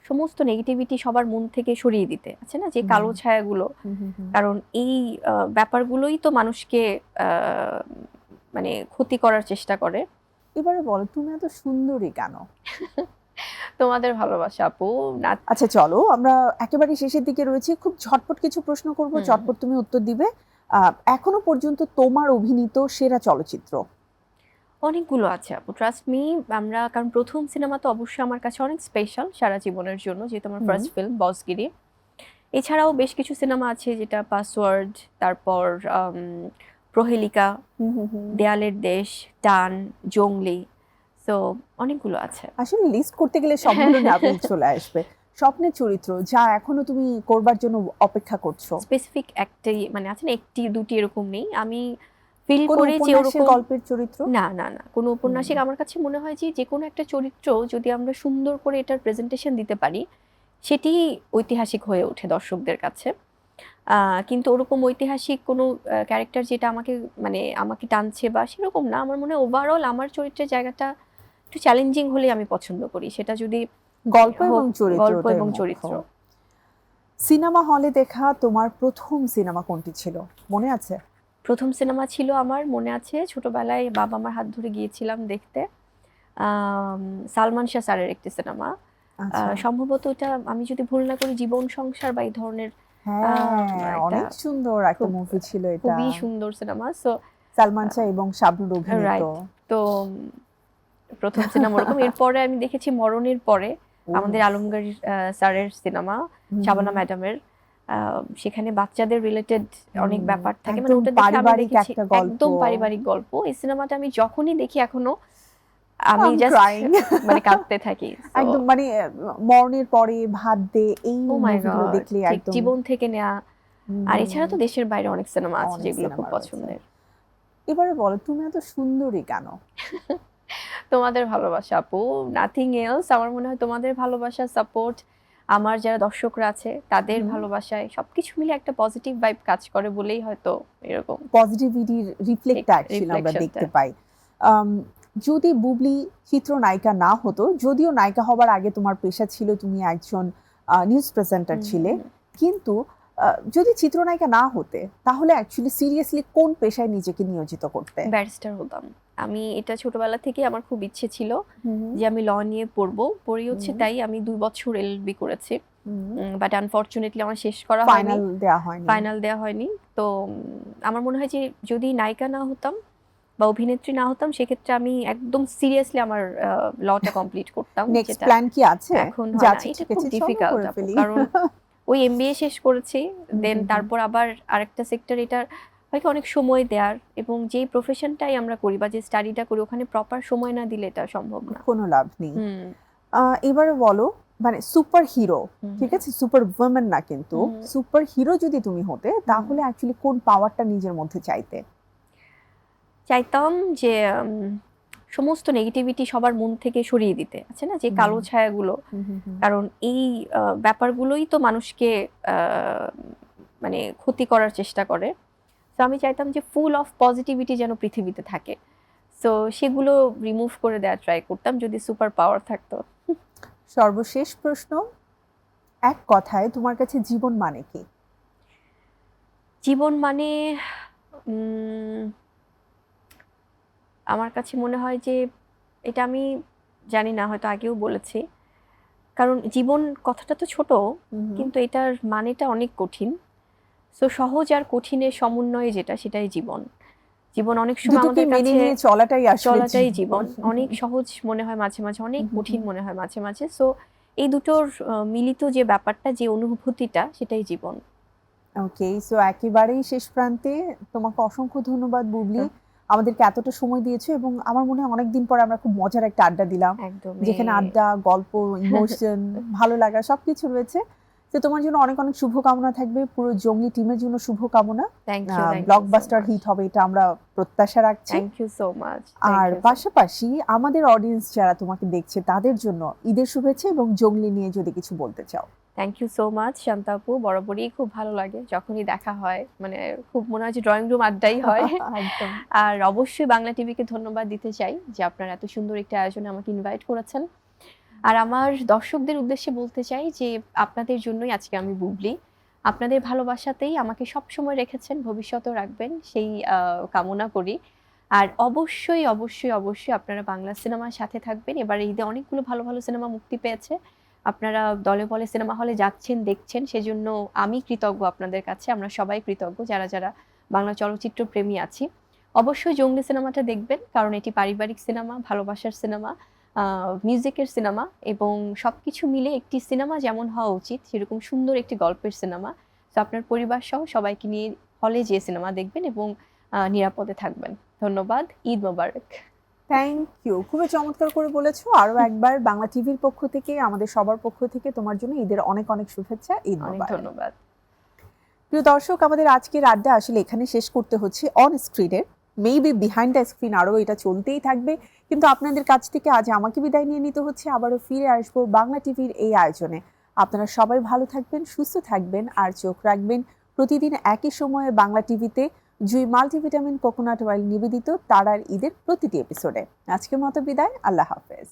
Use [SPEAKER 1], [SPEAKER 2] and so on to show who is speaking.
[SPEAKER 1] সমস্ত নেগেটিভিটি সবার মন থেকে সরিয়ে দিতে আছে না, যে কালো ছায়াগুলো। কারণ এই ব্যাপারগুলোই তো মানুষকে মানে ক্ষতি করার চেষ্টা করে।
[SPEAKER 2] এবারে বলো, তুমি এত সুন্দরী কেন?
[SPEAKER 1] তোমাদের ভালোবাসা আপু।
[SPEAKER 2] আচ্ছা চলো, আমরা একেবারে শেষের দিকে রয়েছি, খুব ঝটপট কিছু প্রশ্ন করব, ঝটপট তুমি উত্তর দিবে। এখনো পর্যন্ত তোমার অভিনীত সেরা চলচ্চিত্র?
[SPEAKER 1] অনেকগুলো আছে আপু, ট্রাস্ট মি। আমরা কারণ প্রথম সিনেমা তো অবশ্যই আমার কাছে অনেক স্পেশাল সারা জীবনের জন্য, যেহেতু আমার ফার্স্ট ফিল্ম বসগিরি। এছাড়াও বেশ কিছু সিনেমা আছে, যেটা পাসওয়ার্ড, তারপর প্রহেলিকা, দেয়ালের দেশ, টান, জংলি। তো অনেকগুলো আছে।
[SPEAKER 2] আসলে লিস্ট করতে গেলে সবগুলো নামই চলে আসবে। স্বপ্নের চরিত্র যা এখনো তুমি করবার জন্য অপেক্ষা করছো?
[SPEAKER 1] স্পেসিফিক একটাই মানে আছে না, একটি দুটি এরকম নেই। আমি ফিল
[SPEAKER 2] কোন
[SPEAKER 1] করে যে
[SPEAKER 2] উপন্যাসের
[SPEAKER 1] ওরকম
[SPEAKER 2] গল্পের চরিত্র?
[SPEAKER 1] না না না, কোনো উপন্যাসিক। আমার কাছে মনে হয় যে যে কোনো একটা চরিত্র যদি আমরা সুন্দর করে এটার প্রেজেন্টেশন দিতে পারি, সেটি ঐতিহাসিক হয়ে ওঠে দর্শকদের কাছে। কিন্তু ওরকম ঐতিহাসিক কোনো ক্যারেক্টার যেটা আমাকে মানে আমাকে টানছে বা সেরকম না। আমার মনে হয় ওভারঅল আমার চরিত্রের জায়গাটা একটু চ্যালেঞ্জিং হলেই আমি পছন্দ করি, সেটা যদি
[SPEAKER 2] গল্প এবং
[SPEAKER 1] হোক
[SPEAKER 2] চরিত্র,
[SPEAKER 1] গল্প এবং চরিত্র।
[SPEAKER 2] সিনেমা হলে দেখা তোমার প্রথম সিনেমা কোনটি ছিল, মনে আছে?
[SPEAKER 1] প্রথম সিনেমা ছিল আমার মনে আছে, ছোটবেলায় বাবা আমার হাত ধরে গিয়েছিলাম দেখতে, সালমান শাহ স্যারের একটি সিনেমা। সম্ভবত এটা আমি যদি ভুল না করি জীবন সংসার বা এই ধরনের।
[SPEAKER 2] হ্যাঁ, অনেক সুন্দর একটা মুভি ছিল এটা,
[SPEAKER 1] খুবই সুন্দর সিনেমা। সো
[SPEAKER 2] সালমান শাহ এবং শাবনূর অভিনীত।
[SPEAKER 1] রাইট। তো প্রথম সিনেমা ওরকম। এরপরে আমি দেখেছি মরণের পরে আমাদের আলমগীর স্যারের সিনেমা, শাবানা ম্যাডামের। সেখানে বাচ্চাদের রিলেটেড অনেক ব্যাপার থাকে, মানে ওটা দেখে আমি দেখেছি একদম পারিবারিক গল্প। এই সিনেমাটা আমি যখনই দেখি এখনো আমি জাস্ট মানে কাঁদতে থাকি।
[SPEAKER 2] একদম মানে মরণের পরে ভাত দে, এই মুভিগুলো দেখলে একদম
[SPEAKER 1] জীবন থেকে নেওয়া। আর এছাড়া তো দেশের বাইরে অনেক সিনেমা আছে যেগুলো খুব পছন্দের।
[SPEAKER 2] এবারে বলো, তুমি এত সুন্দরী কেন?
[SPEAKER 1] তোমাদের ভালোবাসা আপু, নাথিং এলস। আমার মনে হয় তোমাদের ভালোবাসা, সাপোর্ট, আমার যারা দর্শকরা আছে তাদের ভালোবাসায় সবকিছু মিলে একটা পজিটিভ ভাইব কাজ করে বলেই হয়তো এরকম
[SPEAKER 2] পজিটিভিটির রিফ্লেক্ট অ্যাকচুয়ালি আমরা দেখতে পাই। যদি বুবলি চিত্রনায়িকা না হতো, যদিও নায়িকা হবার আগে তোমার পেশা ছিল, তুমি একজন নিউজ প্রেজেন্টার ছিলে, কিন্তু যদি চিত্রনায়িকা না হতে তাহলে অ্যাকচুয়ালি সিরিয়াসলি কোন পেশায় নিজেকে নিয়োজিত করতে?
[SPEAKER 1] ব্যারিস্টার হতাম আমি। এটা ছোটবেলা থেকে আমার খুব ইচ্ছে ছিল যে আমি ল নিয়ে পড়বো। পড়ি হচ্ছে তাই আমি 2 বছর এলএলবি করেছি, বাট আনফরচুনেটলি আমার শেষ করা হয়নি, ফাইনাল দেওয়া হয়নি। তো আমার মনে হয় যে যদি নায়িকা না হতাম বা অভিনেত্রী না হতাম, সেক্ষেত্রে আমি একদম সিরিয়াসলি আমার লটা কমপ্লিট করতাম।
[SPEAKER 2] নেক্সট প্ল্যান কি আছে?
[SPEAKER 1] এখন হয় না, এটা খুব ডিফিকাল্ট কারণ ওই এমবিএ শেষ করেছি, দেন তারপর আবার আরেকটা সেক্টর, এটার হয় অনেক সময় দেওয়ার, এবং যেই প্রফেশনটাই আমরা করি বা যে স্টাডিটা করি ওখানে প্রপার সময় না দিলে এটা সম্ভব না,
[SPEAKER 2] কোনো লাভ নেই। এবারে বলো, মানে সুপার হিরো, ঠিক আছে, সুপার ওমেন না, কিন্তু সুপার হিরো যদি তুমি হতে তাহলে অ্যাকচুয়ালি কোন পাওয়ারটা নিজের মধ্যে চাইতে?
[SPEAKER 1] চাইতাম যে সমস্ত নেগেটিভিটি সবার মন থেকে সরিয়ে দিতে আছে না, যে কালো ছায়াগুলো। কারণ এই ব্যাপারগুলোই তো মানুষকে মানে ক্ষতি করার চেষ্টা করে। তো আমি চাইতাম যে ফুল অফ পজিটিভিটি যেন পৃথিবীতে থাকে। সো সেগুলো রিমুভ করে দেওয়ার ট্রাই করতাম যদি সুপার পাওয়ার থাকতো।
[SPEAKER 2] সর্বশেষ প্রশ্ন, এক কথায় তোমার কাছে জীবন মানে কি?
[SPEAKER 1] জীবন মানে আমার কাছে মনে হয় যে, এটা আমি জানি না, হয়তো আগেও বলেছি, কারণ জীবন কথাটা তো ছোট, কিন্তু এটার মানেটা অনেক কঠিন। সো সহজ আর কঠিনের সমন্বয়ে যেটা, সেটাই জীবন। জীবন অনেক সময় আমাদের কাছে চলাটাই জীবন। অনেক সহজ মনে হয় মাঝে মাঝে, অনেক কঠিন মনে হয় মাঝে মাঝে। সো এই দুটোর মিলিত যে ব্যাপারটা, যে অনুভূতিটা, সেটাই জীবন।
[SPEAKER 2] ওকে, সো একেবারেই শেষ প্রান্তে তোমাকে অসংখ্য ধন্যবাদ বুবলি, আমাদেরকে এতটা সময় দিয়েছো, এবং আমার মনে হয় অনেকদিন পর আমরা খুব মজার একটা আড্ডা দিলাম, যেখানে আড্ডা, গল্প, ইমোশন, ভালো লাগা সবকিছু রয়েছে। তো তোমার জন্য অনেক অনেক শুভকামনা থাকবে, পুরো জঙ্গলি টিমের জন্য শুভকামনা। ব্লকবাস্টার হিট হবে এটা আমরা প্রত্যাশা রাখছি।
[SPEAKER 1] Thank you so much.
[SPEAKER 2] আর পাশাপাশি আমাদের অডিয়েন্স যারা তোমাকে দেখছে তাদের জন্য ঈদের শুভেচ্ছা, এবং জঙ্গলি নিয়ে যদি কিছু বলতে চাও।
[SPEAKER 1] Thank you so much Shanta আপু, বরাবরই খুব ভালো লাগে যখনই দেখা হয়, মানে খুব মনে হয় যে ড্রয়িং রুম আড্ডাই হয়। আর অবশ্যই বাংলা টিভিকে ধন্যবাদ দিতে চাই যে আপনারা এত সুন্দর একটা আয়োজনে আমাকে ইনভাইট করেছেন। আর আমার দর্শকদের উদ্দেশ্যে বলতে চাই যে আপনাদের জন্যই আজকে আমি বুবলি। আপনাদের ভালোবাসাতেই আমাকে সবসময় রেখেছেন, ভবিষ্যতেও রাখবেন সেই কামনা করি। আর অবশ্যই, অবশ্যই, অবশ্যই আপনারা বাংলা সিনেমার সাথে থাকবেন। এবারে ঈদে অনেকগুলো ভালো, ভালো সিনেমা মুক্তি পেয়েছে। আপনারা দলে বলে সিনেমা হলে যাচ্ছেন, দেখছেন। সেজন্য আমি কৃতজ্ঞ আপনাদের কাছে। আমরা সবাই কৃতজ্ঞ যারা, যারা বাংলা চলচ্চিত্র প্রেমী আছি। অবশ্যই জঙ্গলি সিনেমাটা দেখবেন কারণ এটি পারিবারিক সিনেমা, ভালোবাসার সিনেমা, মিউজিকের সিনেমা এবং সবকিছু মিলে একটি সিনেমা যেমন হওয়া উচিত সেরকম সুন্দর একটি গল্পের সিনেমা। তো আপনার পরিবার সহ সবাইকে নিয়ে হলে যেয়ে সিনেমা দেখবেন এবং নিরাপদে থাকবেন। ধন্যবাদ। ঈদ মোবারক।
[SPEAKER 2] থ্যাংক ইউ, খুবই চমৎকার করে বলেছো। আরো একবার বাংলা টিভির পক্ষ থেকে, আমাদের সবার পক্ষ থেকে তোমার জন্য ঈদের অনেক অনেক শুভেচ্ছা। ঈদ
[SPEAKER 1] অনেক
[SPEAKER 2] মোবারক।
[SPEAKER 1] ধন্যবাদ।
[SPEAKER 2] প্রিয় দর্শক, আমাদের আজকের আড্ডা আসলে এখানে শেষ করতে হচ্ছে। অন স্ক্রিনে মেবি বিহাইন্ড দ্য স্ক্রিন আরো এটা চলতেই থাকবে, কিন্তু আপনাদের কাছ থেকে আজ আমাকে বিদায় নিয়ে নিতে হচ্ছে। আবারও ফিরে আসবো বাংলা টিভির এই আয়োজনে। আপনারা সবাই ভালো থাকবেন, সুস্থ থাকবেন, আর চোখ রাখবেন প্রতিদিন একই সময়ে বাংলা টিভিতে জুই মাল্টিভিটামিন কোকোনাট অয়েল নিবেদিত তারার ঈদের প্রতিটি এপিসোডে। আজকের মতো বিদায়, আল্লাহ হাফেজ।